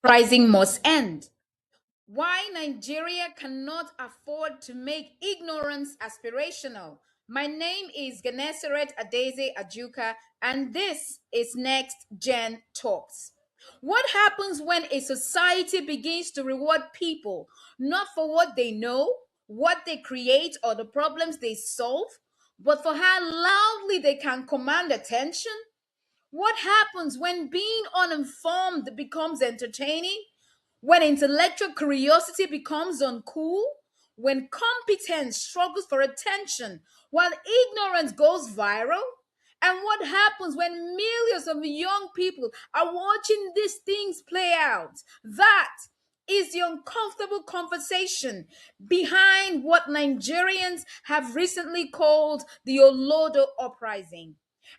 Uprising must end. Why Nigeria cannot afford to make ignorance aspirational. My name is Ganeseret Adeze Ajuka, and this is Next Gen Talks. What happens when a society begins to reward people not for what they know, what they create, or the problems they solve, but for how loudly they can command attention? What happens when being uninformed becomes entertaining? When intellectual curiosity becomes uncool? When competence struggles for attention while ignorance goes viral? And what happens when millions of young people are watching these things play out? That is the uncomfortable conversation behind what Nigerians have recently called the Olodo Uprising.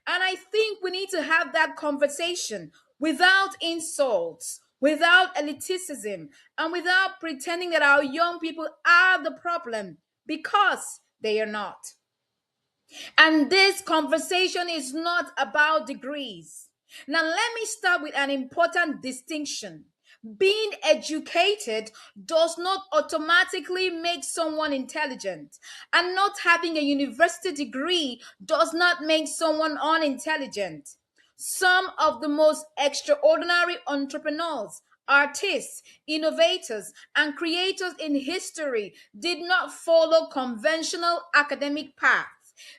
And I think we need to have that conversation without insults, without elitism, and without pretending that our young people are the problem because they are not. And this conversation is not about degrees. Now, let me start with an important distinction. Being educated does not automatically make someone intelligent, and not having a university degree does not make someone unintelligent. Some of the most extraordinary entrepreneurs, artists, innovators, and creators in history did not follow conventional academic paths.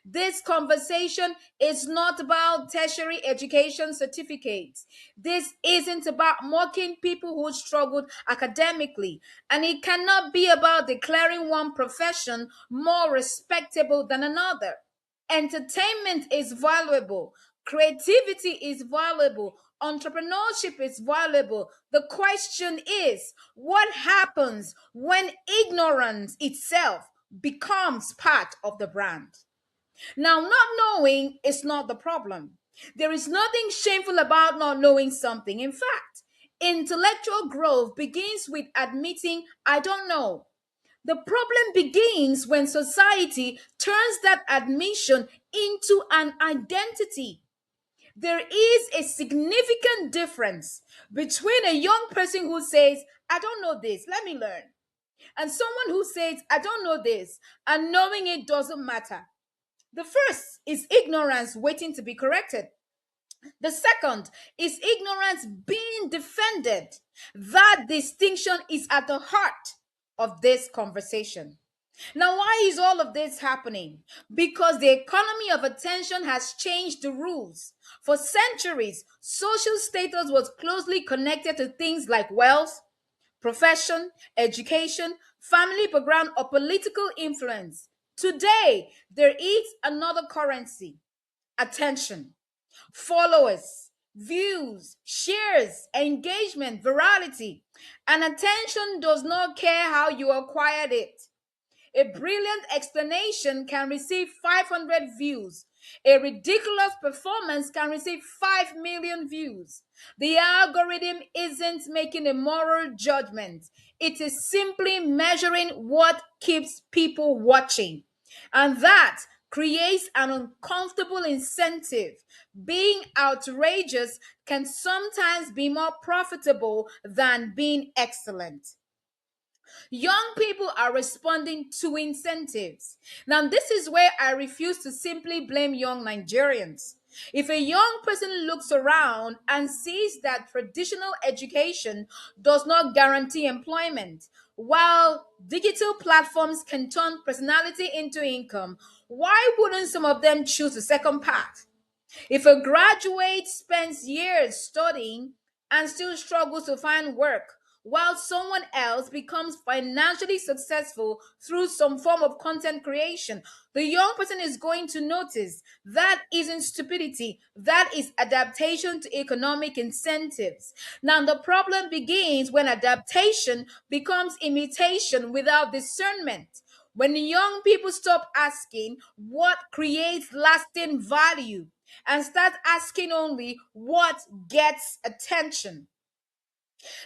This conversation is not about tertiary education certificates. This isn't about mocking people who struggled academically. And it cannot be about declaring one profession more respectable than another. Entertainment is valuable, creativity is valuable, entrepreneurship is valuable. The question is what happens when ignorance itself becomes part of the brand? Now, not knowing is not the problem. There is nothing shameful about not knowing something. In fact, intellectual growth begins with admitting, I don't know. The problem begins when society turns that admission into an identity. There is a significant difference between a young person who says, I don't know this, let me learn, and someone who says, I don't know this, and knowing it doesn't matter. The first is ignorance waiting to be corrected. The second is ignorance being defended. That distinction is at the heart of this conversation. Now, why is all of this happening? Because the economy of attention has changed the rules. For centuries, social status was closely connected to things like wealth, profession, education, family background, or political influence. Today, there is another currency: attention, followers, views, shares, engagement, virality. And attention does not care how you acquired it. A brilliant explanation can receive 500 views. A ridiculous performance can receive 5 million views. The algorithm isn't making a moral judgment, it is simply measuring what keeps people watching. And that creates an uncomfortable incentive. Being outrageous can sometimes be more profitable than being excellent. Young people are responding to incentives. Now, this is where I refuse to simply blame young Nigerians. If a young person looks around and sees that traditional education does not guarantee employment, while digital platforms can turn personality into income, why wouldn't some of them choose the second path? If a graduate spends years studying and still struggles to find work, while someone else becomes financially successful through some form of content creation, the young person is going to notice that isn't stupidity, that is adaptation to economic incentives. Now, the problem begins when adaptation becomes imitation without discernment. When young people stop asking what creates lasting value and start asking only what gets attention.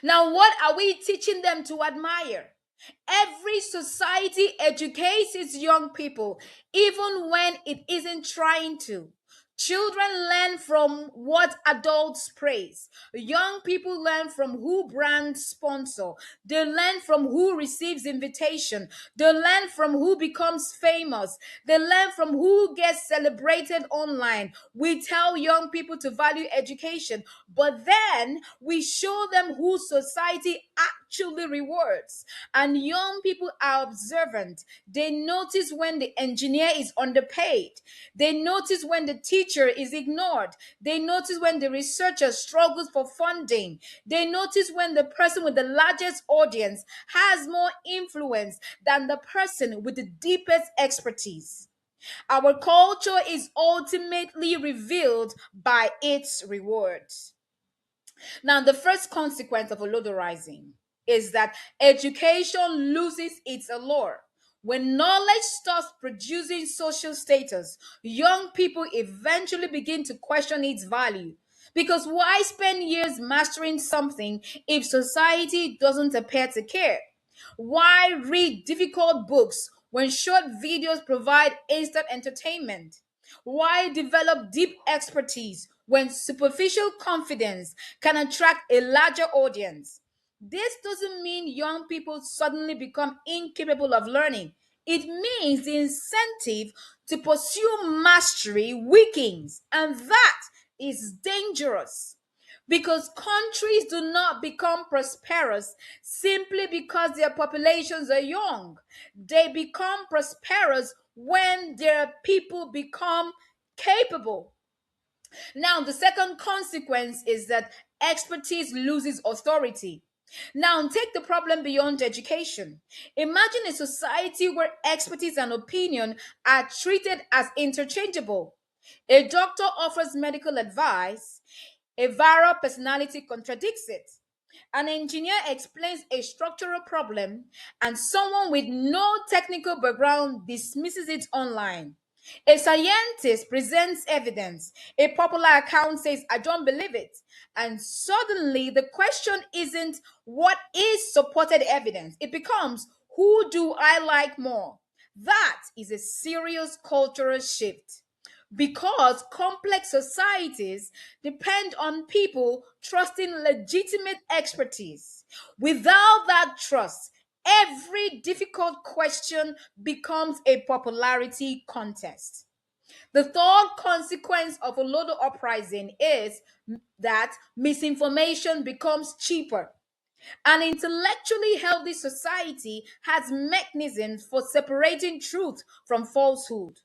Now, what are we teaching them to admire? Every society educates its young people, even when it isn't trying to. Children learn from what adults praise. Young people learn from who brands sponsor. They learn from who receives invitation. They learn from who becomes famous. They learn from who gets celebrated online. We tell young people to value education, but then we show them who society actually rewards. And young people are observant. They notice when the engineer is underpaid. They notice when the teacher is ignored. They notice when the researcher struggles for funding. They notice when the person with the largest audience has more influence than the person with the deepest expertise. Our culture is ultimately revealed by its rewards. Now, the first consequence of Olodo Rising is that education loses its allure. When knowledge starts producing social status, young people eventually begin to question its value. Because why spend years mastering something if society doesn't appear to care? Why read difficult books when short videos provide instant entertainment? Why develop deep expertise when superficial confidence can attract a larger audience? This doesn't mean young people suddenly become incapable of learning. It means the incentive to pursue mastery weakens, and that is dangerous because countries do not become prosperous simply because their populations are young. They become prosperous when their people become capable. Now, the second consequence is that expertise loses authority. Now, take the problem beyond education. Imagine a society where expertise and opinion are treated as interchangeable. A doctor offers medical advice, a viral personality contradicts it. An engineer explains a structural problem, and someone with no technical background dismisses it online. A scientist presents evidence. A popular account says, I don't believe it. And suddenly, the question isn't what is supported evidence, it becomes who do I like more? That is a serious cultural shift because complex societies depend on people trusting legitimate expertise. Without that trust, every difficult question becomes a popularity contest. The third consequence of a Olodo uprising is that misinformation becomes cheaper. An intellectually healthy society has mechanisms for separating truth from falsehood.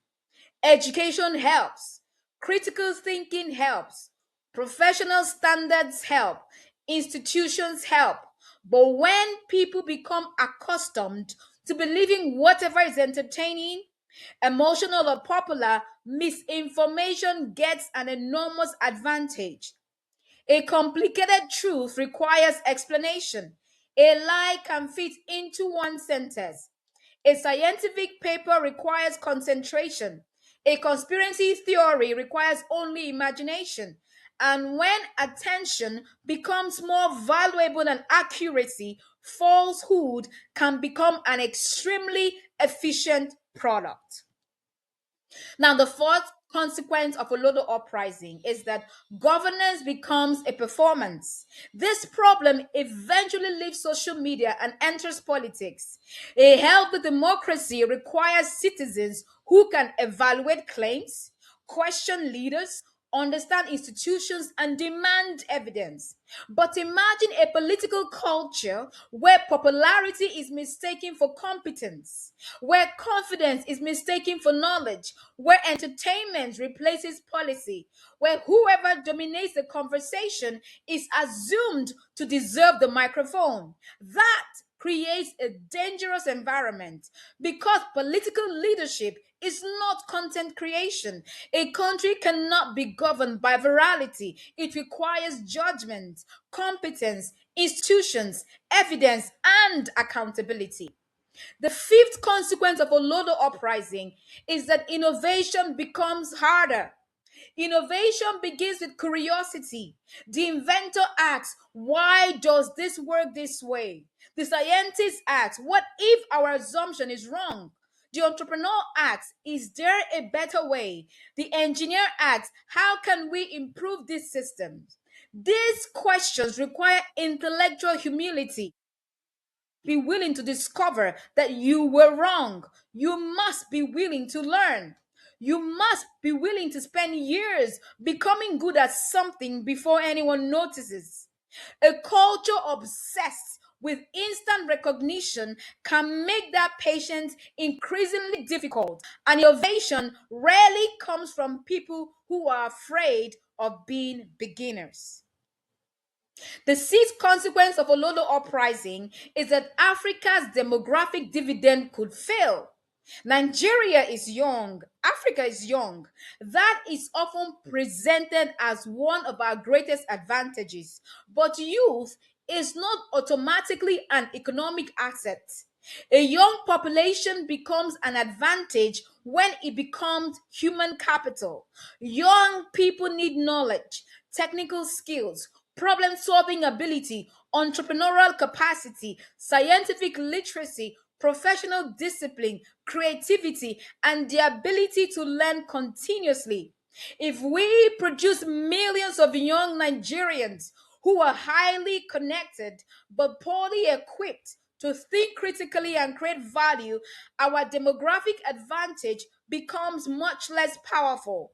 Education helps. Critical thinking helps. Professional standards help. Institutions help. But when people become accustomed to believing whatever is entertaining, emotional, or popular, misinformation gets an enormous advantage. A complicated truth requires explanation. A lie can fit into one sentence. A scientific paper requires concentration. A conspiracy theory requires only imagination. And when attention becomes more valuable than accuracy, falsehood can become an extremely efficient product. Now, the fourth consequence of a Olodo uprising is that governance becomes a performance. This problem eventually leaves social media and enters politics. A healthy democracy requires citizens who can evaluate claims, question leaders, understand institutions, and demand evidence. But imagine a political culture where popularity is mistaken for competence, where confidence is mistaken for knowledge, where entertainment replaces policy, where whoever dominates the conversation is assumed to deserve the microphone. That creates a dangerous environment because political leadership is not content creation. A country cannot be governed by virality. It requires judgment, competence, institutions, evidence, and accountability. The fifth consequence of a Olodo uprising is that innovation becomes harder. Innovation begins with curiosity. The inventor asks, why does this work this way? The scientist asks, what if our assumption is wrong? The entrepreneur asks, is there a better way? The engineer asks, how can we improve this system? These questions require intellectual humility. Be willing to discover that you were wrong. You must be willing to learn. You must be willing to spend years becoming good at something before anyone notices. A culture obsessed with instant recognition can make that patience increasingly difficult, and innovation rarely comes from people who are afraid of being beginners. The sixth consequence of Olodo Uprising is that Africa's demographic dividend could fail. Nigeria is young, Africa is young. That is often presented as one of our greatest advantages. But youth is not automatically an economic asset. A young population becomes an advantage when it becomes human capital. Young people need knowledge, technical skills, problem solving ability, entrepreneurial capacity, scientific literacy, professional discipline, creativity, and the ability to learn continuously. If we produce millions of young Nigerians who are highly connected but poorly equipped to think critically and create value, our demographic advantage becomes much less powerful.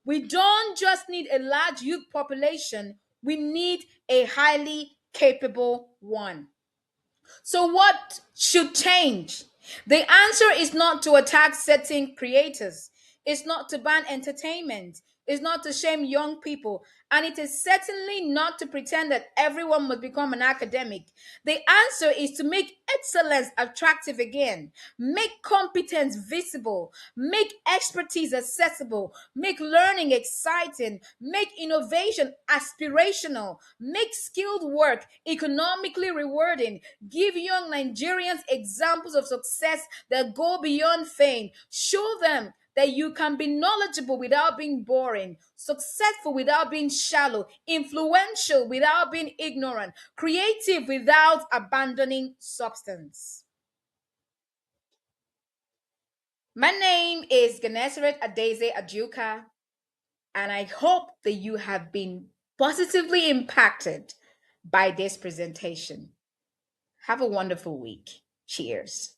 We don't just need a large youth population, we need a highly capable one. So, what should change? The answer is not to attack certain creators, it's not to ban entertainment, it's not to shame young people, and it is certainly not to pretend that everyone must become an academic. The answer is to make excellence attractive again, make competence visible, make expertise accessible, make learning exciting, make innovation aspirational, make skilled work economically rewarding, give young Nigerians examples of success that go beyond fame, show them that you can be knowledgeable without being boring, successful without being shallow, influential without being ignorant, creative without abandoning substance. My name is Ganeseret Adeze Ajuka, and I hope that you have been positively impacted by this presentation. Have a wonderful week. Cheers.